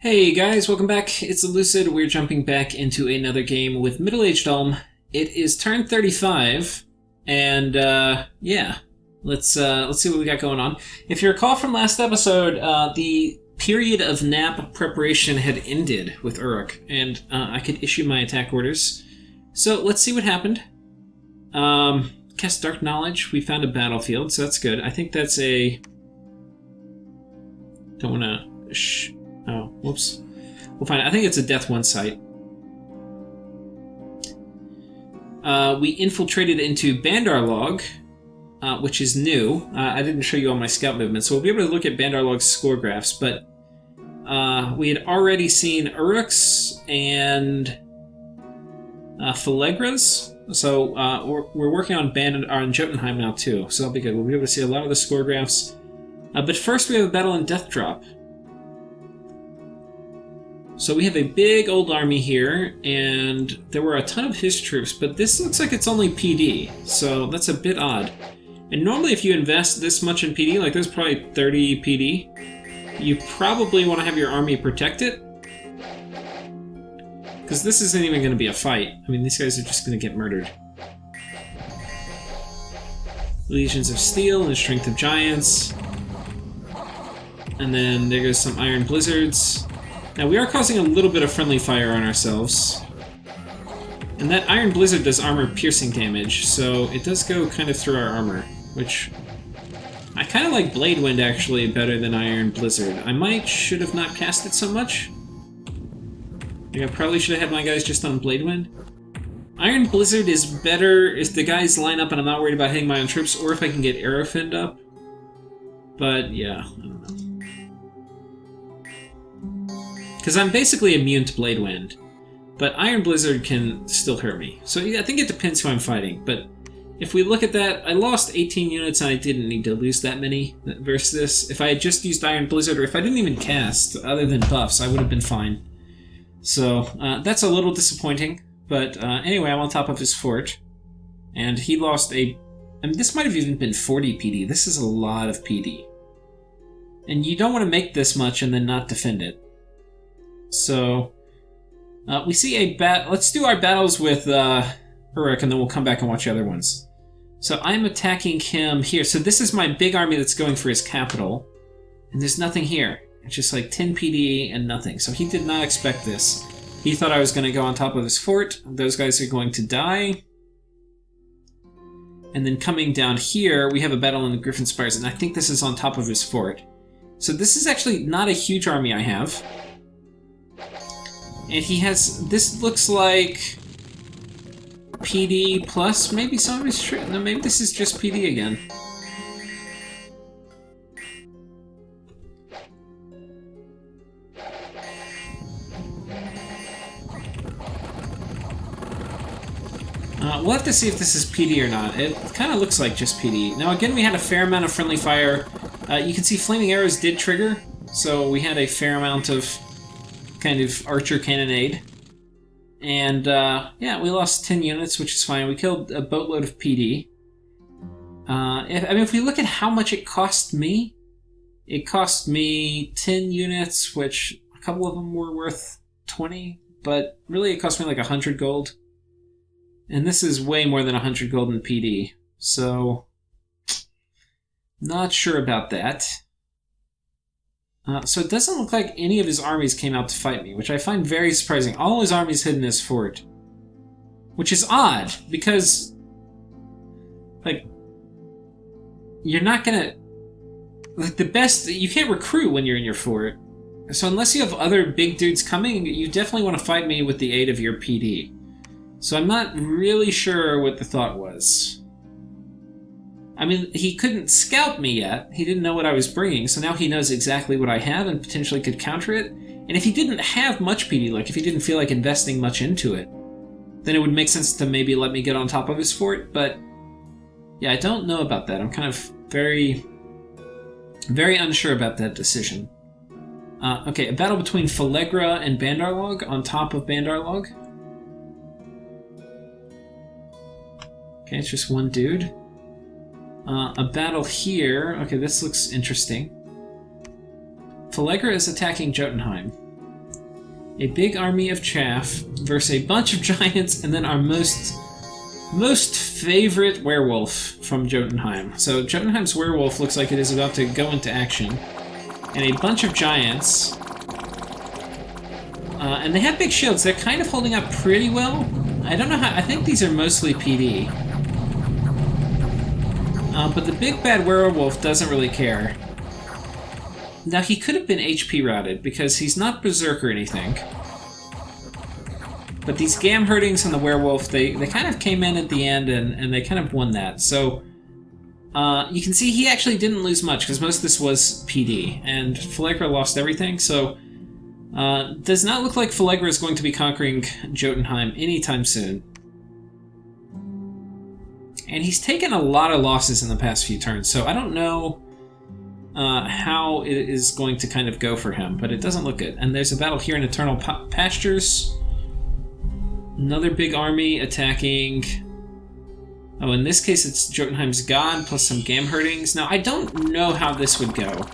Hey guys, welcome back. It's Lucid. We're jumping back into another game with Middle-Aged Ulm. It is turn 35, and yeah, let's see what we got going on. If you recall from last episode, the period of nap preparation had ended with Uruk, and I could issue my attack orders. So let's see what happened. Cast Dark Knowledge. We found a battlefield, so that's good. I think that's a... Don't want to... Oh, whoops. We'll find it. I think it's a Death 1 site. We infiltrated into Bandor-log, which is new. I didn't show you all my scout movements, so we'll be able to look at Bandor-log's score graphs, but we had already seen Uruks and Filegras, so we're working on Jotunheim now too, so that'll be good. We'll be able to see a lot of the score graphs. But first we have a battle in Death Drop. So we have a big old army here, and there were a ton of his troops, but this looks like it's only PD, so that's a bit odd. And normally if you invest this much in PD, like there's probably 30 PD, you probably want to have your army protect it. Because this isn't even going to be a fight. I mean, these guys are just going to get murdered. Legions of Steel and Strength of Giants. And then there goes some Iron Blizzards. Now, we are causing a little bit of friendly fire on ourselves. And that Iron Blizzard does armor-piercing damage, so it does go kind of through our armor, which... I kind of like Blade Wind, actually, better than Iron Blizzard. I should have not cast it so much. Like, I probably should have had my guys just on Blade Wind. Iron Blizzard is better if the guys line up and I'm not worried about hitting my own troops, or if I can get Arrowfinned up. But, yeah, I don't know. Because I'm basically immune to Blade Wind, but Iron Blizzard can still hurt me. So yeah, I think it depends who I'm fighting, but if we look at that, I lost 18 units and I didn't need to lose that many versus this. If I had just used Iron Blizzard, or if I didn't even cast other than buffs, I would have been fine. So that's a little disappointing, but anyway, I'm on top of his fort, and he lost I mean, this might have even been 40 PD. This is a lot of PD. And you don't want to make this much and then not defend it. So, we see a let's do our battles with Uruk, and then we'll come back and watch the other ones. So I'm attacking him here. So this is my big army that's going for his capital, and there's nothing here. It's just like 10 PD and nothing. So he did not expect this. He thought I was going to go on top of his fort. Those guys are going to die. And then coming down here, we have a battle in the Griffin Spires, and I think this is on top of his fort. So this is actually not a huge army I have. And he has, this looks like PD plus maybe some of his troops. No, maybe this is just PD again. We'll have to see if this is PD or not. It kind of looks like just PD. Now again, we had a fair amount of friendly fire. You can see Flaming Arrows did trigger, so we had a fair amount of kind of archer cannonade. And yeah, we lost 10 units, which is fine. We killed a boatload of PD. If we look at how much it cost me, it cost me 10 units, which a couple of them were worth 20, but really it cost me like 100 gold. And this is way more than 100 gold in PD, so not sure about that. So it doesn't look like any of his armies came out to fight me, which I find very surprising. All his armies hid in his fort. Which is odd, because, like, you're not gonna... Like, the best... You can't recruit when you're in your fort. So unless you have other big dudes coming, you definitely want to fight me with the aid of your PD. So I'm not really sure what the thought was. I mean, he couldn't scout me yet. He didn't know what I was bringing, so now he knows exactly what I have and potentially could counter it. And if he didn't have much PD, like if he didn't feel like investing much into it, then it would make sense to maybe let me get on top of his fort, but yeah, I don't know about that. I'm kind of very, very unsure about that decision. Okay, a battle between Filegra and Bandor-log on top of Bandor-log. Okay, it's just one dude. A battle here. Okay, this looks interesting. Filegra is attacking Jotunheim. A big army of chaff versus a bunch of giants, and then our most favorite werewolf from Jotunheim. So Jotunheim's werewolf looks like it is about to go into action. And a bunch of giants. And they have big shields. They're kind of holding up pretty well. I don't know how... I think these are mostly PD. But the big bad werewolf doesn't really care. Now, he could have been HP routed, because he's not berserk or anything. But these Gamherdings and the werewolf, they kind of came in at the end, and they kind of won that. So, you can see he actually didn't lose much, because most of this was PD, and Falegra lost everything, so... does not look like Falegra is going to be conquering Jotunheim anytime soon. And he's taken a lot of losses in the past few turns, so I don't know how it is going to kind of go for him, but it doesn't look good. And there's a battle here in Eternal Pastures. Another big army attacking... Oh, in this case it's Jotunheim's god plus some Gamherdings. Now, I don't know how this would go.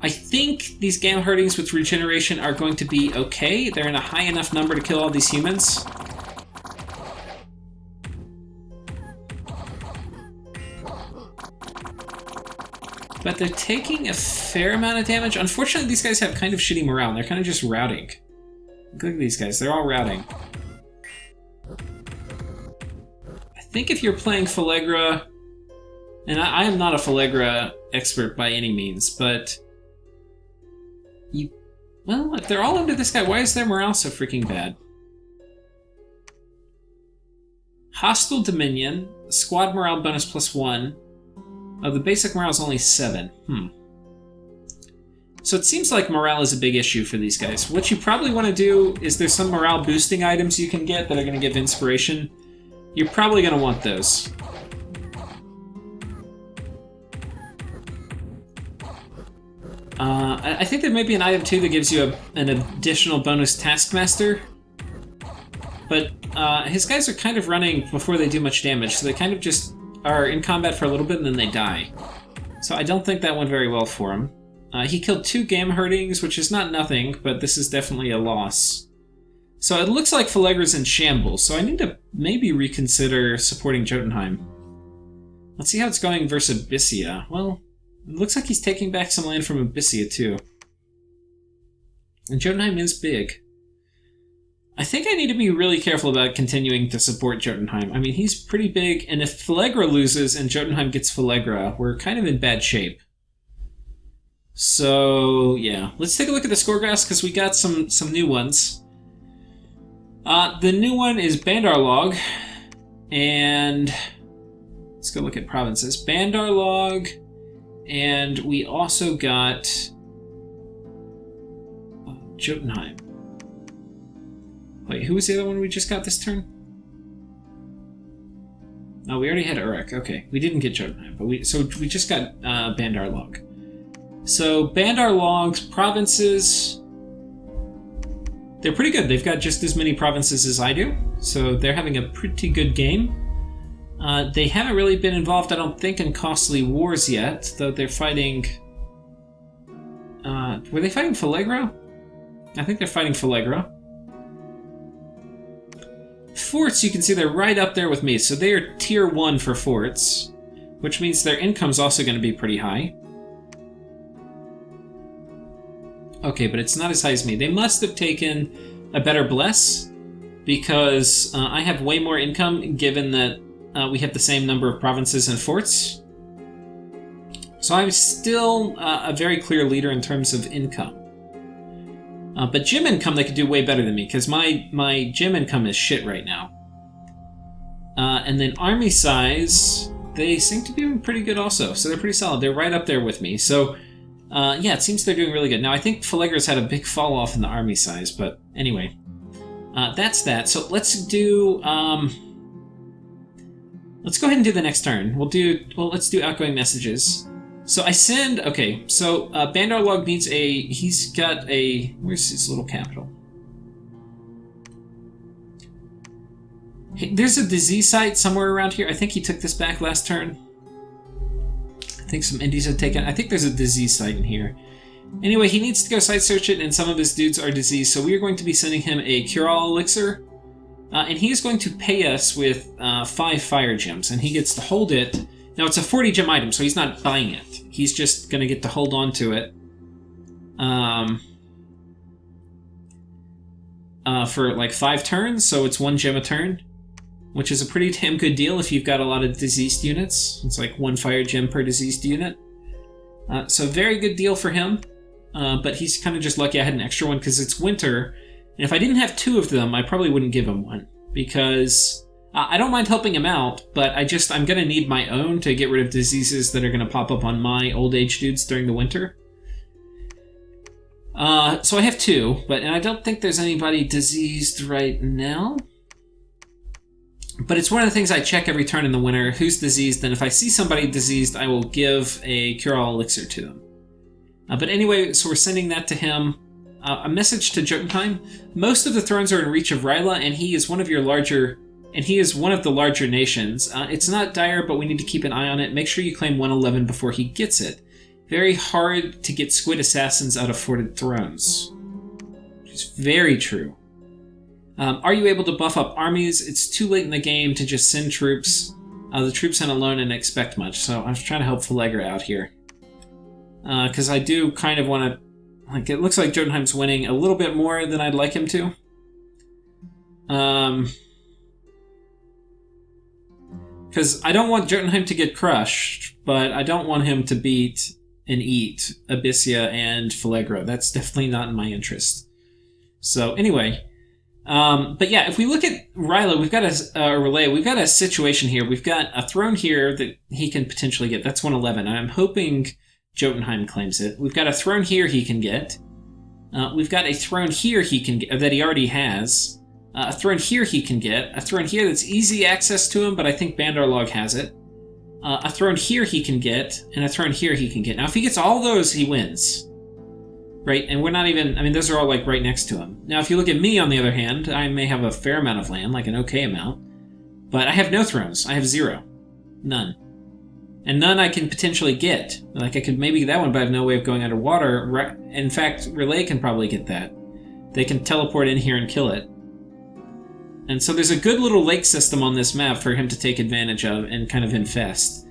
I think these Gamherdings with regeneration are going to be okay. They're in a high enough number to kill all these humans. But they're taking a fair amount of damage. Unfortunately, these guys have kind of shitty morale. They're kind of just routing. Look at these guys. They're all routing. I think if you're playing Falegra... And I am not a Falegra expert by any means, but... Well, if they're all under this guy, why is their morale so freaking bad? Hostile Dominion, squad morale bonus +1. Oh, the basic morale is only 7. So it seems like morale is a big issue for these guys. What you probably want to do is there's some morale boosting items you can get that are going to give inspiration. You're probably going to want those. I think there may be an item too that gives you an additional bonus Taskmaster. But his guys are kind of running before they do much damage, so they kind of just are in combat for a little bit and then they die. So I don't think that went very well for him. He killed 2 Gamherdings, which is not nothing, but this is definitely a loss. So it looks like Falegra's in shambles, so I need to maybe reconsider supporting Jotunheim. Let's see how it's going versus Abyssia. Well, it looks like he's taking back some land from Abyssia too. And Jotunheim is big. I think I need to be really careful about continuing to support Jotunheim. I mean, he's pretty big, and if Falegra loses and Jotunheim gets Falegra, we're kind of in bad shape. So, yeah. Let's take a look at the score graphs, because we got some new ones. The new one is Bandor-log, and let's go look at provinces. Bandor-log, and we also got Jotunheim. Wait, who was the other one we just got this turn? Oh, we already had Uruk. Okay, we didn't get Jotunheim, but we just got Bandor-log. So Bandor-log's provinces, they're pretty good. They've got just as many provinces as I do, so they're having a pretty good game. They haven't really been involved, I don't think, in costly wars yet, though they're fighting... were they fighting Falegra? I think they're fighting Falegra. Forts, you can see they're right up there with me, so they are tier 1 for forts, which means their income's also going to be pretty high. Okay, but it's not as high as me. They must have taken a better bless, because I have way more income, given that we have the same number of provinces and forts. So I'm still a very clear leader in terms of income. But gym income, they could do way better than me, because my gym income is shit right now. And then army size, they seem to be doing pretty good also. So they're pretty solid. They're right up there with me. So, yeah, it seems they're doing really good. Now, I think Falegra's had a big fall off in the army size, but anyway. That's that. So let's do... let's go ahead and do the next turn. Let's do outgoing messages. So I send... Okay, so Bandor-log needs a... He's got a... Where's his little capital? Hey, there's a disease site somewhere around here. I think he took this back last turn. I think some Indies had taken... I think there's a disease site in here. Anyway, he needs to go site search it, and some of his dudes are diseased, so we are going to be sending him a cure-all elixir. And he is going to pay us with 5 fire gems, and he gets to hold it. Now, it's a 40 gem item, so he's not buying it. He's just going to get to hold on to it for like 5 turns, so it's 1 gem a turn, which is a pretty damn good deal if you've got a lot of diseased units. It's like 1 fire gem per diseased unit. So very good deal for him, but he's kind of just lucky I had an extra one because it's winter. And if I didn't have 2 of them, I probably wouldn't give him one, because I don't mind helping him out, but I'm going to need my own to get rid of diseases that are going to pop up on my old age dudes during the winter. So I have 2, and I don't think there's anybody diseased right now. But it's one of the things I check every turn in the winter, who's diseased, and if I see somebody diseased, I will give a cure-all elixir to them. But anyway, so we're sending that to him. A message to Jotunheim. Most of the thrones are in reach of Ryla, and he is one of the larger nations. It's not dire, but we need to keep an eye on it. Make sure you claim 111 before he gets it. Very hard to get squid assassins out of forted thrones. Which is very true. Are you able to buff up armies? It's too late in the game to just send troops. The troops sent alone and expect much, so I'm trying to help Falegra out here. Because I do kind of want to... it looks like Jotunheim's winning a little bit more than I'd like him to. Because I don't want Jotunheim to get crushed, but I don't want him to beat and eat Abyssia and Falegra. That's definitely not in my interest. So anyway, but yeah, if we look at Ryla, we've got a relay. We've got a situation here. We've got a throne here that he can potentially get. That's 111. I'm hoping Jotunheim claims it. We've got a throne here he can get. We've got a throne here he can get, that he already has. A throne here he can get. A throne here that's easy access to him, but I think Bandor-log has it. A throne here he can get, and a throne here he can get. Now, if he gets all those, he wins. Right? And we're not even... those are all, like, right next to him. Now, if you look at me, on the other hand, I may have a fair amount of land, like an okay amount. But I have no thrones. I have 0. None. And none I can potentially get. Like, I could maybe get that one, but I have no way of going underwater. In fact, Relay can probably get that. They can teleport in here and kill it. And so there's a good little lake system on this map for him to take advantage of and kind of infest.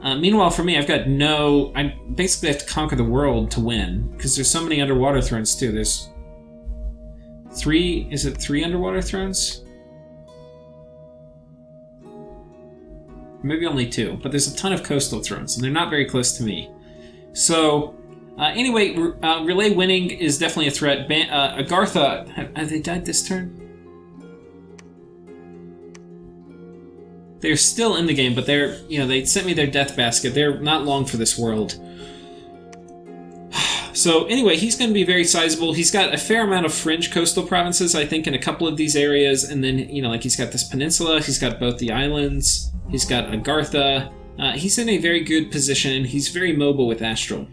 Meanwhile, for me, I've got no... I basically have to conquer the world to win, because there's so many underwater thrones, too. There's 3... Is it 3 underwater thrones? Maybe only 2, but there's a ton of coastal thrones, and they're not very close to me. So, anyway, Relay winning is definitely a threat. Agartha... Have they died this turn? They're still in the game, but they're, they sent me their death basket. They're not long for this world. So anyway, he's going to be very sizable. He's got a fair amount of fringe coastal provinces, I think, in a couple of these areas. And then, he's got this peninsula. He's got both the islands. He's got Agartha. He's in a very good position. He's very mobile with Astral.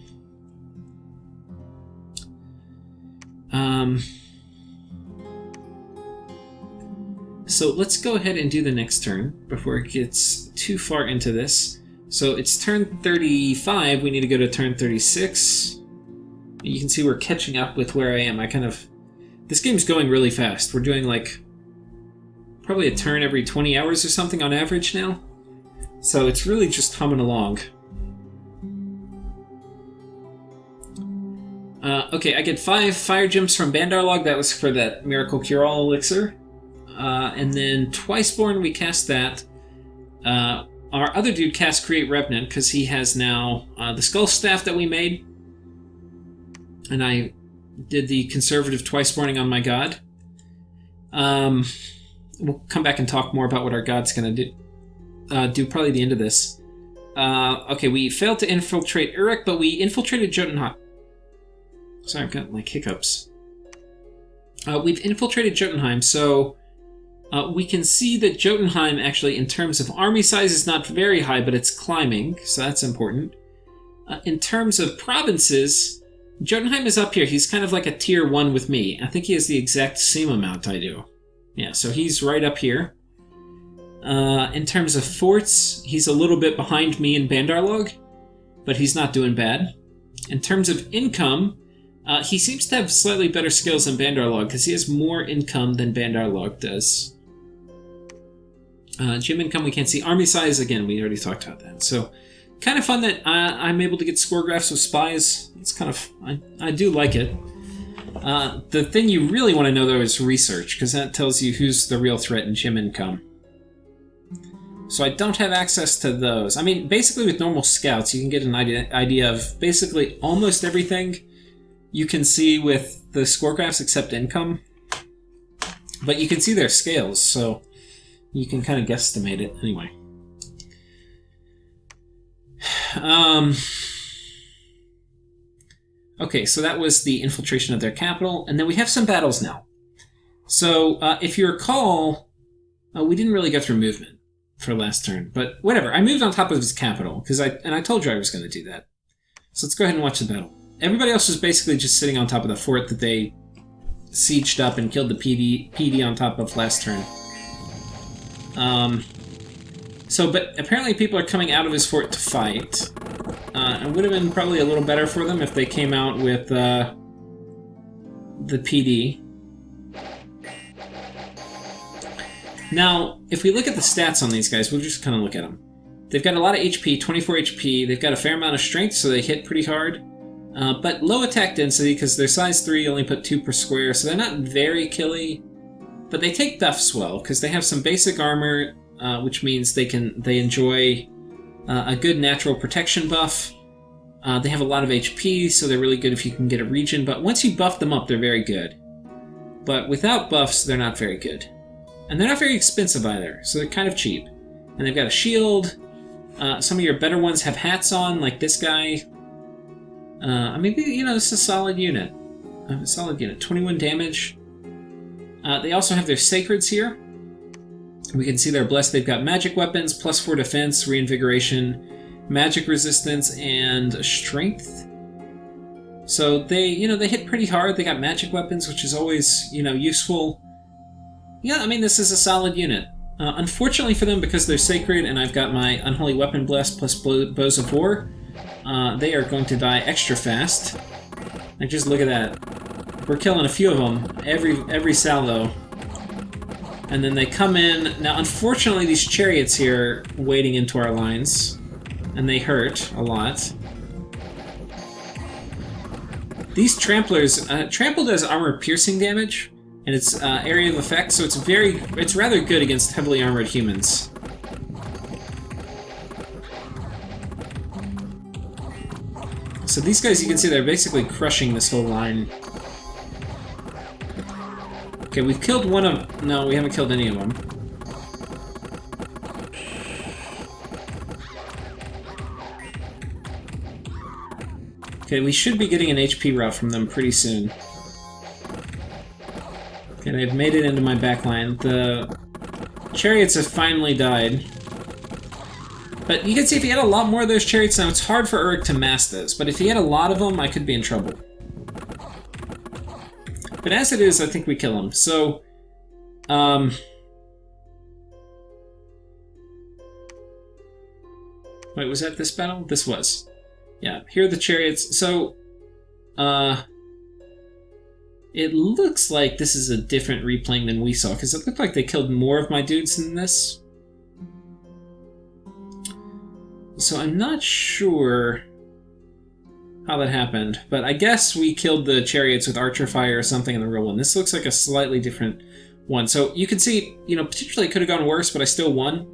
So let's go ahead and do the next turn before it gets too far into this. So it's turn 35. We need to go to turn 36. You can see we're catching up with where I am. This game's going really fast. We're doing probably a turn every 20 hours or something on average now. So it's really just humming along. Okay, I get 5 fire gems from Bandor-log. That was for that Miracle Cure-All elixir. And then Twiceborn, we cast that. Our other dude cast Create Revenant because he has now the Skull Staff that we made. And I did the conservative Twiceborning on my god. We'll come back and talk more about what our god's going to do probably the end of this. Okay, we failed to infiltrate Uruk, but we infiltrated Jotunheim. Sorry, I've got like hiccups. We've infiltrated Jotunheim, so... we can see that Jotunheim, actually, in terms of army size, is not very high, but it's climbing, so that's important. In terms of provinces, Jotunheim is up here. He's kind of like a tier 1 with me. I think he has the exact same amount I do. Yeah, so he's right up here. In terms of forts, he's a little bit behind me in Bandor-log, but he's not doing bad. In terms of income, He seems to have slightly better skills than Bandor-log because he has more income than Bandor-log does. Gym income we can't see. Army size, again, we already talked about that. So, kind of fun that I'm able to get score graphs with spies. It's kind of... I do like it. The thing you really want to know, though, is research, because that tells you who's the real threat in gym income. So I don't have access to those. I mean, basically with normal scouts, you can get an idea of basically almost everything you can see with the score graphs except income. But you can see their scales, so you can kind of guesstimate it anyway. Okay, so that was the infiltration of their capital, and then we have some battles now. So, if you recall, we didn't really go through movement for last turn, but whatever. I moved on top of his capital, because I told you I was going to do that. So let's go ahead and watch the battle. Everybody else was basically just sitting on top of the fort that they sieged up and killed the PD on top of last turn. But apparently people are coming out of his fort to fight. It would have been probably a little better for them if they came out with the PD. Now, if we look at the stats on these guys, we'll just kind of look at them. They've got a lot of HP, 24 HP. They've got a fair amount of strength, so they hit pretty hard. But low attack density, because they're size 3, only put 2 per square, so they're not very killy. But they take buffs well, because they have some basic armor, which means they enjoy a good natural protection buff. They have a lot of HP, so they're really good if you can get a region. But once you buff them up, they're very good. But without buffs, they're not very good. And they're not very expensive either, so they're kind of cheap. And they've got a shield. Some of your better ones have hats on, like this guy. I mean, this is a solid unit. 21 damage. They also have their sacreds here. We can see they're blessed. They've got magic weapons, +4 defense, reinvigoration, magic resistance, and strength. So they hit pretty hard. They got magic weapons, which is always, useful. Yeah, I mean, this is a solid unit. Unfortunately for them, because they're sacred and I've got my Unholy Weapon Blessed plus Bows of War, they are going to die extra fast. Like, just look at that. We're killing a few of them every salvo. And then they come in. Now, unfortunately, these chariots here are wading into our lines, and they hurt a lot. These tramplers, trample does armor-piercing damage, and it's area of effect, so it's rather good against heavily armored humans. So these guys, you can see they're basically crushing this whole line. Okay, we've killed one of... No, we haven't killed any of them. Okay, we should be getting an HP route from them pretty soon. Okay, they've made it into my backline. The chariots have finally died. But you can see if he had a lot more of those chariots, now it's hard for Uruk to mass those, but if he had a lot of them, I could be in trouble. But as it is, I think we kill him. So, wait, was that this battle? This was. Yeah, here are the chariots. So, it looks like this is a different replaying than we saw, because it looked like they killed more of my dudes than this. So I'm not sure how that happened, but I guess we killed the chariots with archer fire or something in the real one. This looks like a slightly different one. So you can see, potentially it could have gone worse, but I still won.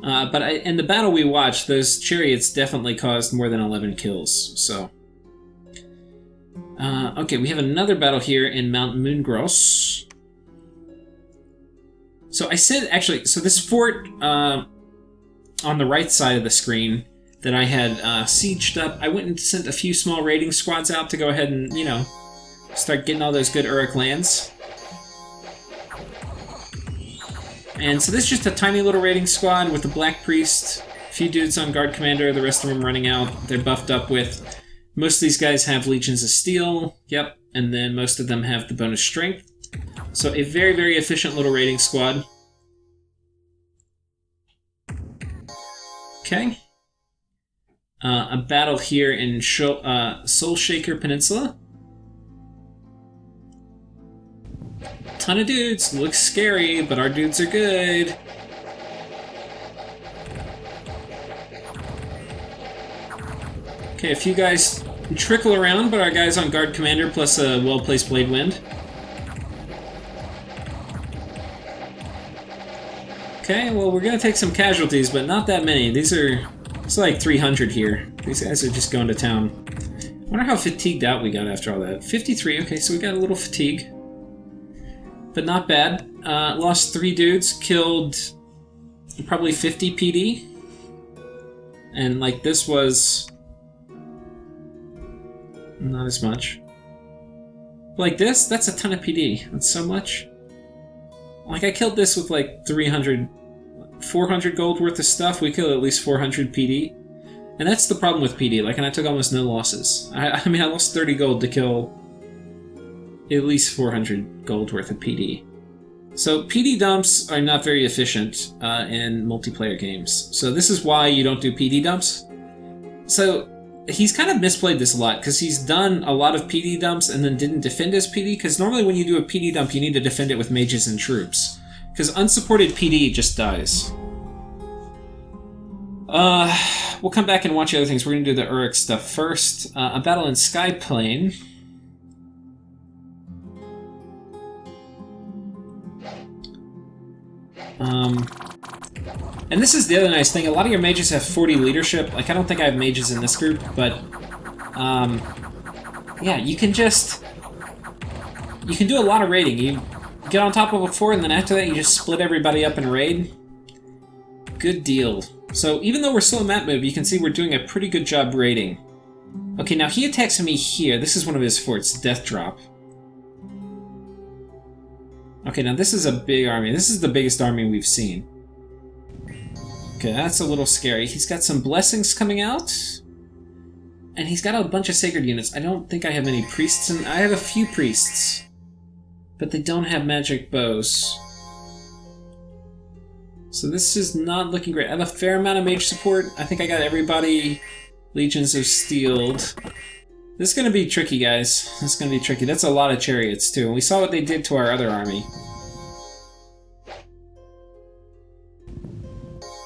In the battle we watched, those chariots definitely caused more than 11 kills, so... okay, we have another battle here in Mount Moongross. So I said, actually, so this fort on the right side of the screen that I had sieged up, I went and sent a few small raiding squads out to go ahead and, start getting all those good Uruk lands. And so this is just a tiny little raiding squad with the Black Priest, a few dudes on Guard Commander, the rest of them running out. They're buffed up with... Most of these guys have Legions of Steel, yep, and then most of them have the bonus Strength. So a very, very efficient little raiding squad. Okay. A battle here in Soul Shaker Peninsula. Ton of dudes. Looks scary, but our dudes are good. Okay, a few guys trickle around, but our guys on guard commander plus a well-placed blade wind. Okay, well, we're gonna take some casualties, but not that many. It's like 300 here. These guys are just going to town. I wonder how fatigued out we got after all that. 53, okay, so we got a little fatigue. But not bad. Lost 3 dudes, killed probably 50 PD. And like this was not as much. Like this, that's a ton of PD. That's so much. Like I killed this with like 400 gold worth of stuff. We killed at least 400 PD. And that's the problem with PD, like, and I took almost no losses. I mean, I lost 30 gold to kill at least 400 gold worth of PD. So PD dumps are not very efficient in multiplayer games. So this is why you don't do PD dumps. So he's kind of misplayed this a lot, because he's done a lot of PD dumps and then didn't defend his PD, because normally when you do a PD dump, you need to defend it with mages and troops. Because unsupported PD just dies. We'll come back and watch the other things. We're going to do the Uruk stuff first. A battle in Skyplane. And this is the other nice thing. A lot of your mages have 40 leadership. Like, I don't think I have mages in this group, but... yeah, you can do a lot of raiding. You get on top of a fort, and then after that you just split everybody up and raid. Good deal. So even though we're still in that move, you can see we're doing a pretty good job raiding. Okay, now he attacks me here. This is one of his forts, Death Drop. Okay, now this is a big army. This is the biggest army we've seen. Okay, that's a little scary. He's got some blessings coming out. And he's got a bunch of sacred units. I don't think I have any priests, and I have a few priests. But they don't have magic bows. So this is not looking great. I have a fair amount of mage support. I think I got everybody Legions of Steeled. This is going to be tricky, guys. This is going to be tricky. That's a lot of chariots, too. And we saw what they did to our other army.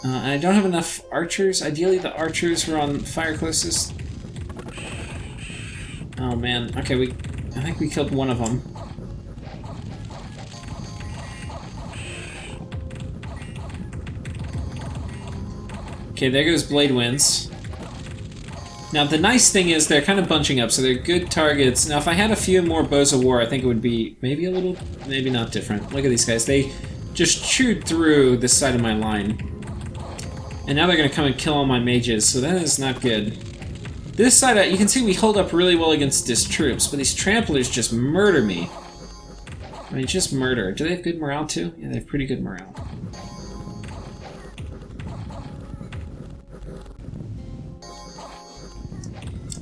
And I don't have enough archers. Ideally, the archers were on fire closest. Oh, man. Okay, I think we killed one of them. Okay, there goes Blade Winds. Now, the nice thing is they're kind of bunching up, so they're good targets. Now, if I had a few more Bows of War, I think it would be maybe a little, maybe not different. Look at these guys. They just chewed through this side of my line. And now they're going to come and kill all my mages, so that is not good. This side, you can see we hold up really well against his troops, but these tramplers just murder me. I mean, just murder. Do they have good morale, too? Yeah, they have pretty good morale.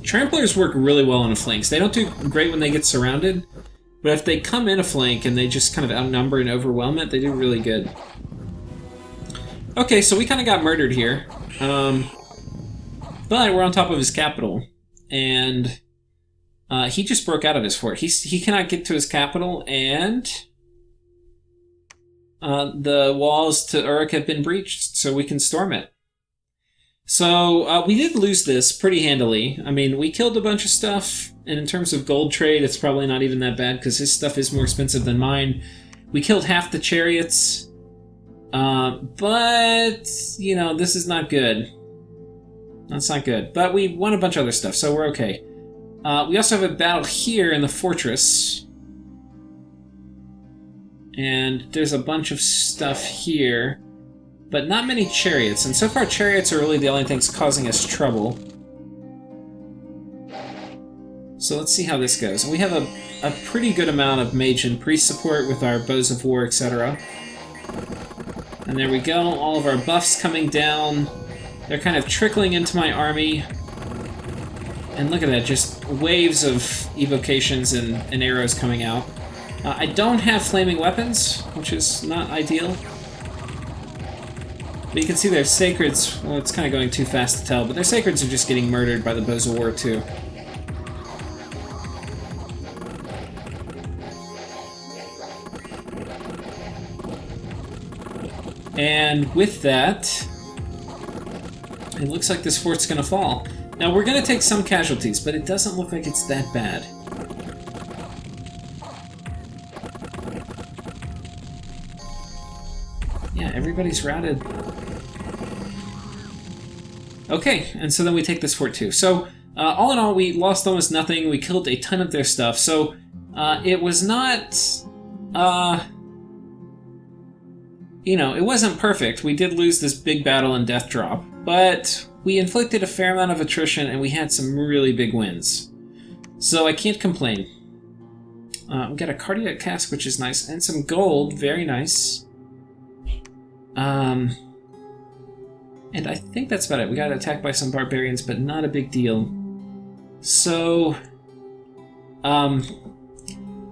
Tramplers work really well on flanks. They don't do great when they get surrounded, but if they come in a flank and they just kind of outnumber and overwhelm it, they do really good. Okay, so we kind of got murdered here. But we're on top of his capital, and he just broke out of his fort. He cannot get to his capital, and the walls to Uruk have been breached, so we can storm it. So we did lose this pretty handily. I mean, we killed a bunch of stuff, and in terms of gold trade, it's probably not even that bad because his stuff is more expensive than mine. We killed half the chariots, but, you know, this is not good. That's not good. But we won a bunch of other stuff, so we're okay. We also have a battle here in the fortress. And there's a bunch of stuff here. But not many chariots, and so far chariots are really the only things causing us trouble. So let's see how this goes. We have a pretty good amount of mage and priest support with our bows of war, etc. And there we go, all of our buffs coming down. They're kind of trickling into my army. And look at that, just waves of evocations and arrows coming out. I don't have flaming weapons, which is not ideal. But you can see their sacreds, well, it's kind of going too fast to tell, but their sacreds are just getting murdered by the bows of war, too. And with that, it looks like this fort's gonna fall. Now, we're gonna take some casualties, but it doesn't look like it's that bad. Yeah, everybody's routed. Okay, and so then we take this fort too. So, all in all, we lost almost nothing. We killed a ton of their stuff. So, it was not... you know, it wasn't perfect. We did lose this big battle and death drop, but we inflicted a fair amount of attrition and we had some really big wins. So I can't complain. We got a cardiac cask, which is nice, and some gold, very nice. And I think that's about it. We got attacked by some barbarians, but not a big deal. So,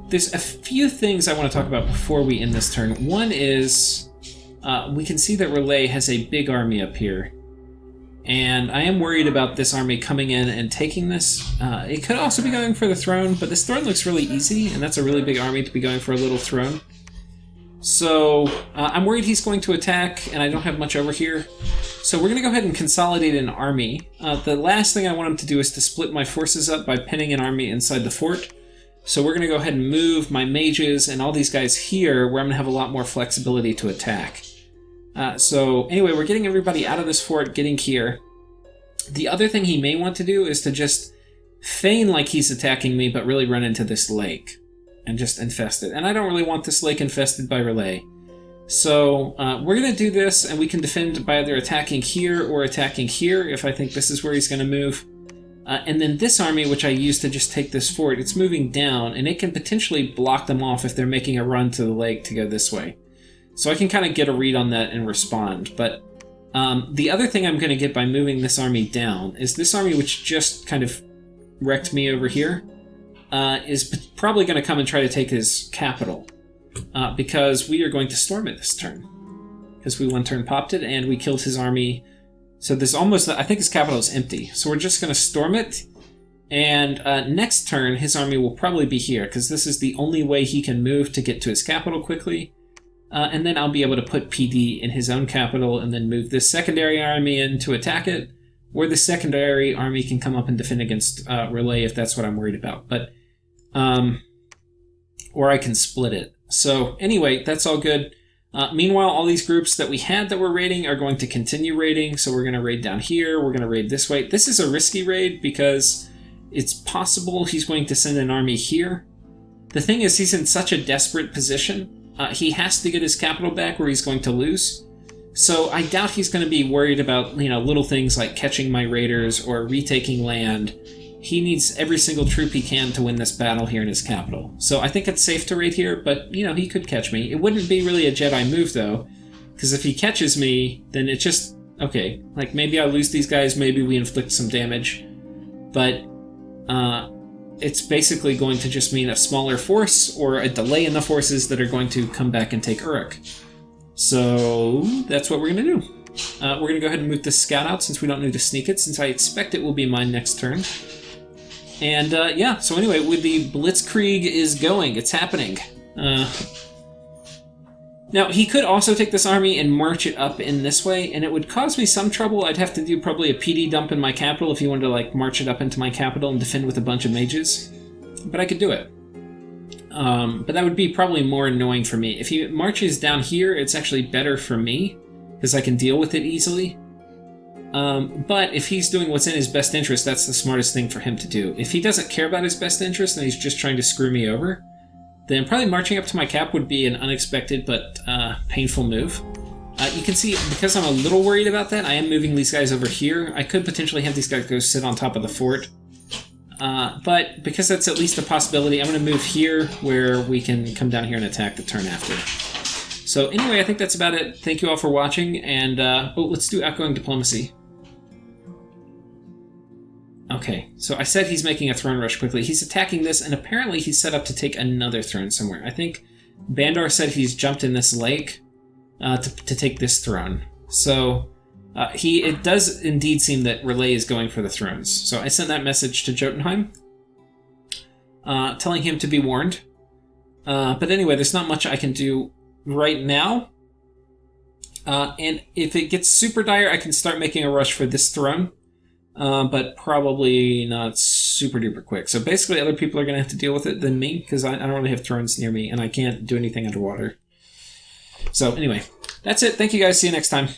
there's a few things I want to talk about before we end this turn. One is, we can see that Relay has a big army up here. And I am worried about this army coming in and taking this. It could also be going for the throne, but this throne looks really easy, and that's a really big army to be going for a little throne. So, I'm worried he's going to attack, and I don't have much over here. So we're going to go ahead and consolidate an army. The last thing I want him to do is to split my forces up by pinning an army inside the fort. So we're going to go ahead and move my mages and all these guys here, where I'm going to have a lot more flexibility to attack. So anyway, we're getting everybody out of this fort, getting here. The other thing he may want to do is to just feign like he's attacking me, but really run into this lake and just infest it. And I don't really want this lake infested by Relay. So we're going to do this, and we can defend by either attacking here or attacking here if I think this is where he's going to move. And then this army, which I used to just take this fort, it's moving down, and it can potentially block them off if they're making a run to the lake to go this way. So I can kind of get a read on that and respond. But the other thing I'm going to get by moving this army down is this army, which just kind of wrecked me over here, is probably going to come and try to take his capital. Because we are going to storm it this turn. Because we one turn popped it, and we killed his army. So there's almost... I think his capital is empty. So we're just going to storm it. And next turn, his army will probably be here, because this is the only way he can move to get to his capital quickly. And then I'll be able to put PD in his own capital, and then move this secondary army in to attack it. Or the secondary army can come up and defend against Relay if that's what I'm worried about. But... or I can split it. So anyway, that's all good. Meanwhile, all these groups that we had that were raiding are going to continue raiding. So we're going to raid down here. We're going to raid this way. This is a risky raid because it's possible he's going to send an army here. The thing is, he's in such a desperate position. He has to get his capital back or he's going to lose. So I doubt he's going to be worried about, you know, little things like catching my raiders or retaking land. He needs every single troop he can to win this battle here in his capital. So I think it's safe to raid here, but, you know, he could catch me. It wouldn't be really a Jedi move, though, because if he catches me, then it's just, okay, like, maybe I lose these guys, maybe we inflict some damage, but it's basically going to just mean a smaller force or a delay in the forces that are going to come back and take Uruk. So that's what we're going to do. We're going to go ahead and move this scout out since we don't need to sneak it, since I expect it will be mine next turn. And, yeah, so anyway, with the Blitzkrieg is going. It's happening. Now, he could also take this army and march it up in this way, and it would cause me some trouble. I'd have to do probably a PD dump in my capital if he wanted to, like, march it up into my capital and defend with a bunch of mages. But I could do it. But that would be probably more annoying for me. If he marches down here, it's actually better for me, because I can deal with it easily. But if he's doing what's in his best interest, that's the smartest thing for him to do. If he doesn't care about his best interest and he's just trying to screw me over, then probably marching up to my cap would be an unexpected but painful move. You can see, because I'm a little worried about that, I am moving these guys over here. I could potentially have these guys go sit on top of the fort. But because that's at least a possibility, I'm going to move here where we can come down here and attack the turn after. So anyway, I think that's about it. Thank you all for watching, and let's do outgoing diplomacy. Okay, so I said he's making a throne rush quickly. He's attacking this, and apparently he's set up to take another throne somewhere. I think Bandor said he's jumped in this lake to take this throne. So it does indeed seem that Relay is going for the thrones. So I sent that message to Jotunheim, telling him to be warned. But anyway, there's not much I can do right now. And if it gets super dire, I can start making a rush for this throne. But probably not super duper quick. So basically other people are going to have to deal with it than me, because I don't really have thrones near me, and I can't do anything underwater. So anyway, that's it. Thank you guys. See you next time.